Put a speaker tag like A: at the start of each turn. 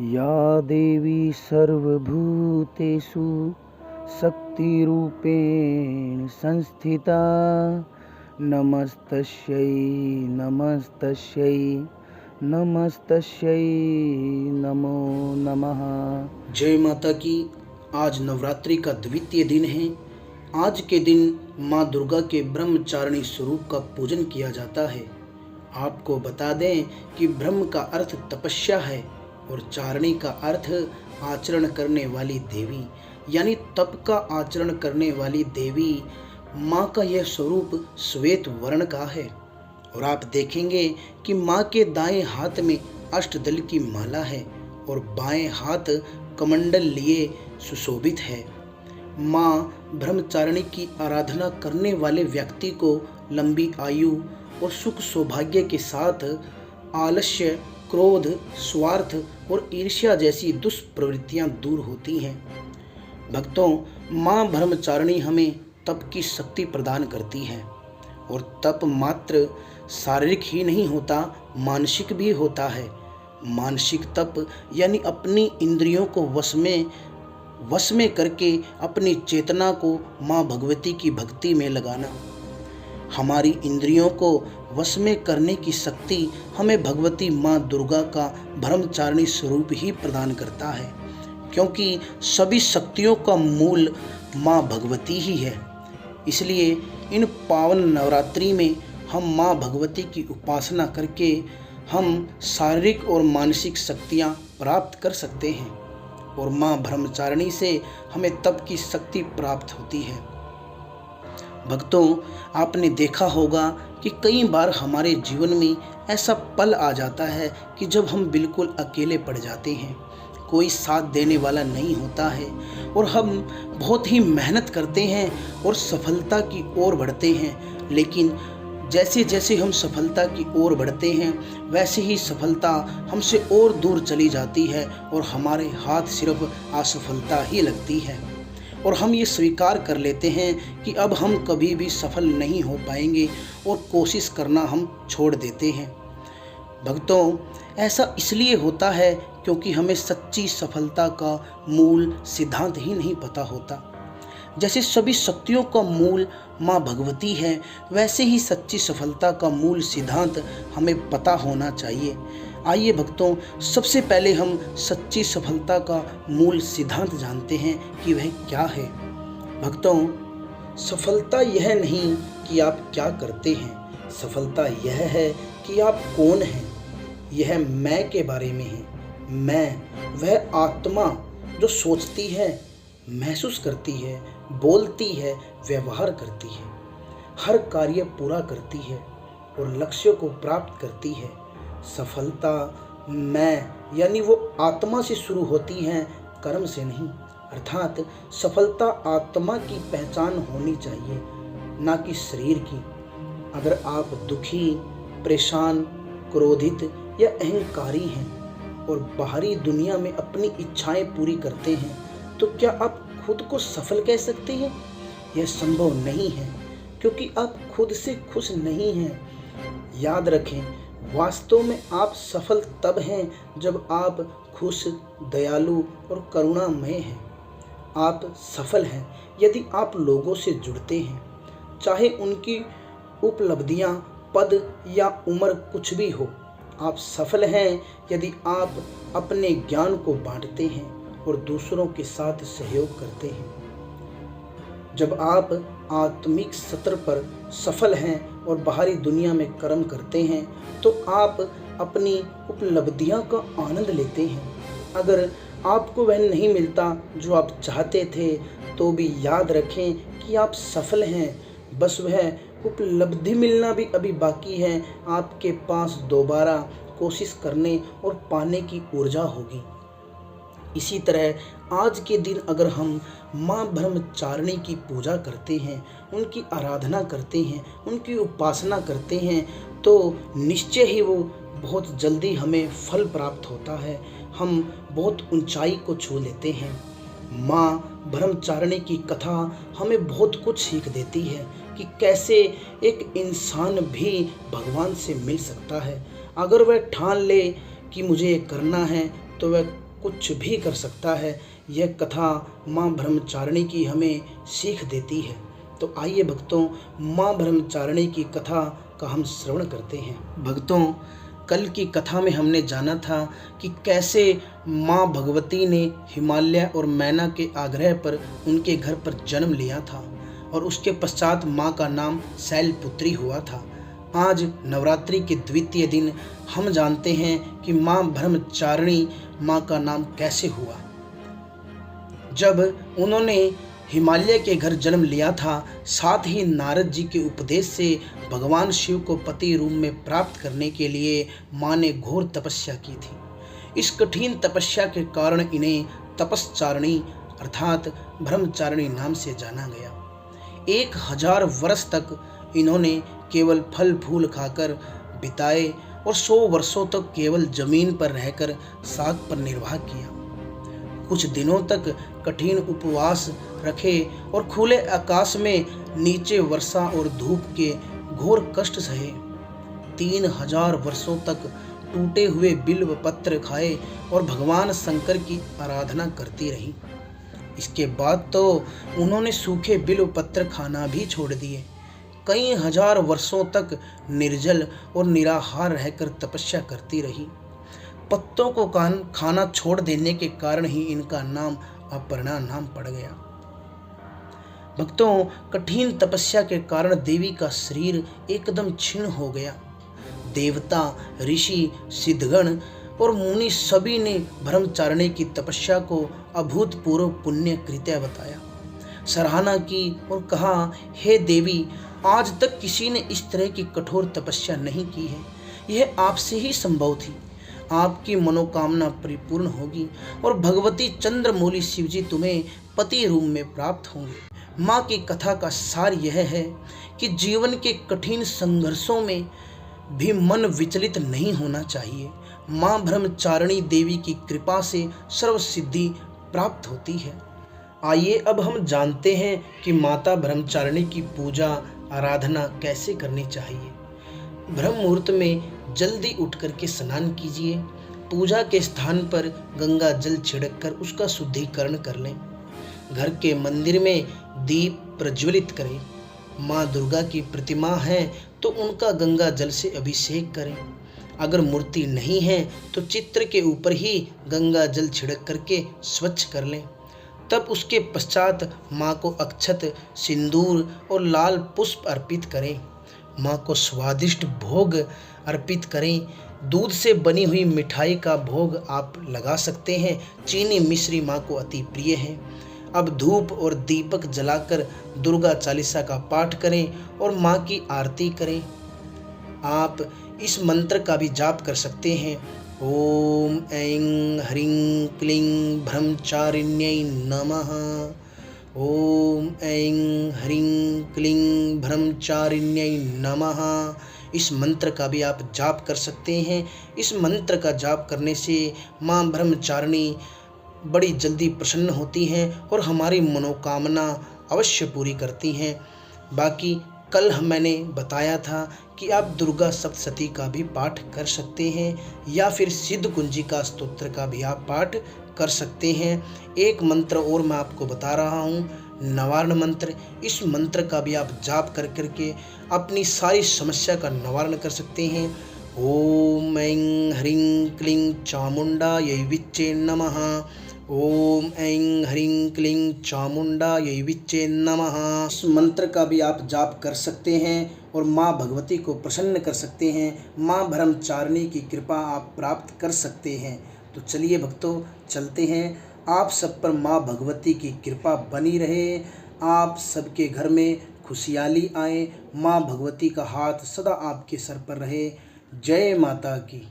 A: या देवी सर्वभूतेषु शक्तिरूपेण संस्थिता नमस्तस्यै नमस्तस्यै नमस्तस्यै नमो नमः।
B: जय माता की। आज नवरात्रि का द्वितीय दिन है। आज के दिन माँ दुर्गा के ब्रह्मचारिणी स्वरूप का पूजन किया जाता है। आपको बता दें कि ब्रह्म का अर्थ तपस्या है और चारिणी का अर्थ आचरण करने वाली देवी, यानी तप का आचरण करने वाली देवी। माँ का यह स्वरूप श्वेत वर्ण का है और आप देखेंगे कि माँ के दाएं हाथ में अष्टदल की माला है और बाएं हाथ कमंडल लिए सुशोभित है। माँ ब्रह्मचारिणी की आराधना करने वाले व्यक्ति को लंबी आयु और सुख सौभाग्य के साथ आलस्य, क्रोध, स्वार्थ और ईर्ष्या जैसी दुष्प्रवृत्तियां दूर होती हैं। भक्तों, माँ ब्रह्मचारिणी हमें तप की शक्ति प्रदान करती है और तप मात्र शारीरिक ही नहीं होता, मानसिक भी होता है। मानसिक तप यानी अपनी इंद्रियों को वश में करके अपनी चेतना को माँ भगवती की भक्ति में लगाना। हमारी इंद्रियों को वश में करने की शक्ति हमें भगवती माँ दुर्गा का ब्रह्मचारिणी स्वरूप ही प्रदान करता है, क्योंकि सभी शक्तियों का मूल माँ भगवती ही है। इसलिए इन पावन नवरात्रि में हम माँ भगवती की उपासना करके हम शारीरिक और मानसिक शक्तियाँ प्राप्त कर सकते हैं और माँ ब्रह्मचारिणी से हमें तप की शक्ति प्राप्त होती है। भक्तों, आपने देखा होगा कि कई बार हमारे जीवन में ऐसा पल आ जाता है कि जब हम बिल्कुल अकेले पड़ जाते हैं, कोई साथ देने वाला नहीं होता है और हम बहुत ही मेहनत करते हैं और सफलता की ओर बढ़ते हैं, लेकिन जैसे जैसे हम सफलता की ओर बढ़ते हैं वैसे ही सफलता हमसे और दूर चली जाती है और हमारे हाथ सिर्फ असफलता ही लगती है और हम ये स्वीकार कर लेते हैं कि अब हम कभी भी सफल नहीं हो पाएंगे और कोशिश करना हम छोड़ देते हैं। भक्तों, ऐसा इसलिए होता है क्योंकि हमें सच्ची सफलता का मूल सिद्धांत ही नहीं पता होता। जैसे सभी शक्तियों का मूल माँ भगवती है, वैसे ही सच्ची सफलता का मूल सिद्धांत हमें पता होना चाहिए। आइए भक्तों, सबसे पहले हम सच्ची सफलता का मूल सिद्धांत जानते हैं कि वह क्या है। भक्तों, सफलता यह नहीं कि आप क्या करते हैं, सफलता यह है कि आप कौन हैं। यह मैं के बारे में है। मैं वह आत्मा जो सोचती है, महसूस करती है, बोलती है, व्यवहार करती है, हर कार्य पूरा करती है और लक्ष्यों को प्राप्त करती है। सफलता मैं यानी वो आत्मा से शुरू होती है, कर्म से नहीं। अर्थात सफलता आत्मा की पहचान होनी चाहिए, ना कि शरीर की। अगर आप दुखी, परेशान, क्रोधित या अहंकारी हैं और बाहरी दुनिया में अपनी इच्छाएं पूरी करते हैं, तो क्या आप खुद को सफल कह सकते हैं? यह संभव नहीं है, क्योंकि आप खुद से खुश नहीं हैं। याद रखें, वास्तव में आप सफल तब हैं जब आप खुश, दयालु और करुणामय हैं। आप सफल हैं यदि आप लोगों से जुड़ते हैं, चाहे उनकी उपलब्धियां, पद या उम्र कुछ भी हो। आप सफल हैं यदि आप अपने ज्ञान को बांटते हैं और दूसरों के साथ सहयोग करते हैं। जब आप आत्मिक स्तर पर सफल हैं और बाहरी दुनिया में कर्म करते हैं, तो आप अपनी उपलब्धियां का आनंद लेते हैं। अगर आपको वह नहीं मिलता जो आप चाहते थे, तो भी याद रखें कि आप सफल हैं। बस वह उपलब्धि मिलना भी अभी बाकी है। आपके पास दोबारा कोशिश करने और पाने की ऊर्जा होगी। इसी तरह आज के दिन अगर हम माँ ब्रह्मचारिणी की पूजा करते हैं, उनकी आराधना करते हैं, उनकी उपासना करते हैं, तो निश्चय ही वो बहुत जल्दी हमें फल प्राप्त होता है। हम बहुत ऊंचाई को छू लेते हैं। माँ ब्रह्मचारिणी की कथा हमें बहुत कुछ सीख देती है कि कैसे एक इंसान भी भगवान से मिल सकता है। अगर वह ठान ले कि मुझे ये करना है, तो वह कुछ भी कर सकता है, यह कथा माँ ब्रह्मचारिणी की हमें सीख देती है। तो आइए भक्तों, माँ ब्रह्मचारिणी की कथा का हम श्रवण करते हैं। भक्तों, कल की कथा में हमने जाना था कि कैसे माँ भगवती ने हिमालय और मैना के आग्रह पर उनके घर पर जन्म लिया था और उसके पश्चात माँ का नाम शैलपुत्री हुआ था। आज नवरात्रि के द्वितीय दिन हम जानते हैं कि माँ ब्रह्मचारिणी माँ का नाम कैसे हुआ। जब उन्होंने हिमालय के घर जन्म लिया था, साथ ही नारद जी के उपदेश से भगवान शिव को पति रूप में प्राप्त करने के लिए माँ ने घोर तपस्या की थी। इस कठिन तपस्या के कारण इन्हें तपस्चारिणी अर्थात ब्रह्मचारिणी नाम से जाना गया। 1000 वर्ष तक इन्होंने केवल फल फूल खाकर बिताए और 100 वर्षों तक केवल जमीन पर रहकर साग पर निर्वाह किया। कुछ दिनों तक कठिन उपवास रखे और खुले आकाश में नीचे वर्षा और धूप के घोर कष्ट सहे। 3000 वर्षों तक टूटे हुए बिल्व पत्र खाए और भगवान शंकर की आराधना करती रही। इसके बाद तो उन्होंने सूखे बिल्व पत्र खाना भी छोड़ दिए। कई हजार वर्षों तक निर्जल और निराहार रहकर तपस्या करती रही। पत्तों को खाना छोड़ देने के कारण ही इनका नाम अपर्णा नाम पड़ गया। भक्तों, कठिन तपस्या के कारण देवी का शरीर एकदम क्षीण हो गया। देवता, ऋषि, सिद्धगण और मुनि सभी ने ब्रह्मचारिणी की तपस्या को अभूतपूर्व पुण्य कृत्य बताया, सराहना की और कहा, हे देवी, आज तक किसी ने इस तरह की कठोर तपस्या नहीं की है। यह आपसे ही संभव थी। आपकी मनोकामना परिपूर्ण होगी और भगवती चंद्रमौली शिवजी तुम्हें पति रूप में प्राप्त होंगे। माँ की कथा का सार यह है कि जीवन के कठिन संघर्षों में भी मन विचलित नहीं होना चाहिए। माँ ब्रह्मचारिणी देवी की कृपा से सर्व सिद्धि प्राप्त होती है। आइए अब हम जानते हैं कि माता ब्रह्मचारिणी की पूजा आराधना कैसे करनी चाहिए। ब्रह्म मुहूर्त में जल्दी उठ करके स्नान कीजिए। पूजा के स्थान पर गंगा जल छिड़ककर उसका शुद्धिकरण कर लें। घर के मंदिर में दीप प्रज्वलित करें। माँ दुर्गा की प्रतिमा है तो उनका गंगा जल से अभिषेक करें। अगर मूर्ति नहीं है तो चित्र के ऊपर ही गंगा जल छिड़क करके स्वच्छ कर लें। तब उसके पश्चात माँ को अक्षत, सिंदूर और लाल पुष्प अर्पित करें। माँ को स्वादिष्ट भोग अर्पित करें। दूध से बनी हुई मिठाई का भोग आप लगा सकते हैं। चीनी मिश्री माँ को अति प्रिय है। अब धूप और दीपक जलाकर दुर्गा चालीसा का पाठ करें और माँ की आरती करें। आप इस मंत्र का भी जाप कर सकते हैं। ओम ऐं ह्रीं क्लीं ब्रह्मचारिण्यै नमः। ओम ऐं ह्रीं क्लीं ब्रह्मचारिण्यै नमः। इस मंत्र का भी आप जाप कर सकते हैं। इस मंत्र का जाप करने से माँ ब्रह्मचारिणी बड़ी जल्दी प्रसन्न होती हैं और हमारी मनोकामना अवश्य पूरी करती हैं। बाकी कल मैंने बताया था कि आप दुर्गा सप्तशती का भी पाठ कर सकते हैं या फिर सिद्ध कुंजिका स्तोत्र का भी आप पाठ कर सकते हैं। एक मंत्र और मैं आपको बता रहा हूँ, निवारण मंत्र। इस मंत्र का भी आप जाप कर करके अपनी सारी समस्या का निवारण कर सकते हैं। ओम ऐं ह्रीं क्लीं चामुंडायै विच्चे नमः। ओम ऐं ह्रीं क्लीं चामुंडायै विच्चे नमः। इस मंत्र का भी आप जाप कर सकते हैं और माँ भगवती को प्रसन्न कर सकते हैं। माँ ब्रह्मचारिणी की कृपा आप प्राप्त कर सकते हैं। तो चलिए भक्तों, चलते हैं। आप सब पर माँ भगवती की कृपा बनी रहे। आप सबके घर में खुशहाली आए। माँ भगवती का हाथ सदा आपके सर पर रहे। जय माता की।